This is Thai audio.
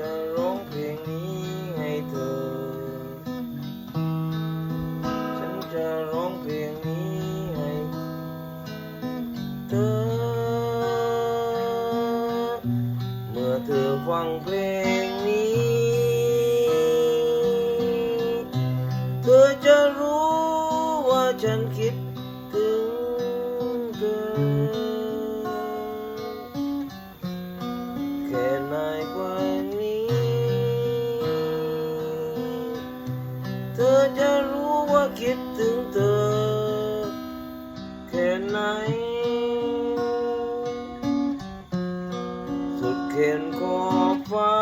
จะร้องเพลงนี้ให้เธอฉันจะร้องเพลงนี้ให้เธอเมื่อเธอฟังเพลงนี้เธอจะรู้ว่าฉันคิดถึงเธอแค่ไหนกว่านี้เธอจะรู้ว่าคิดถึงเธอแค่ไหนสุดเขตขอบฟ้า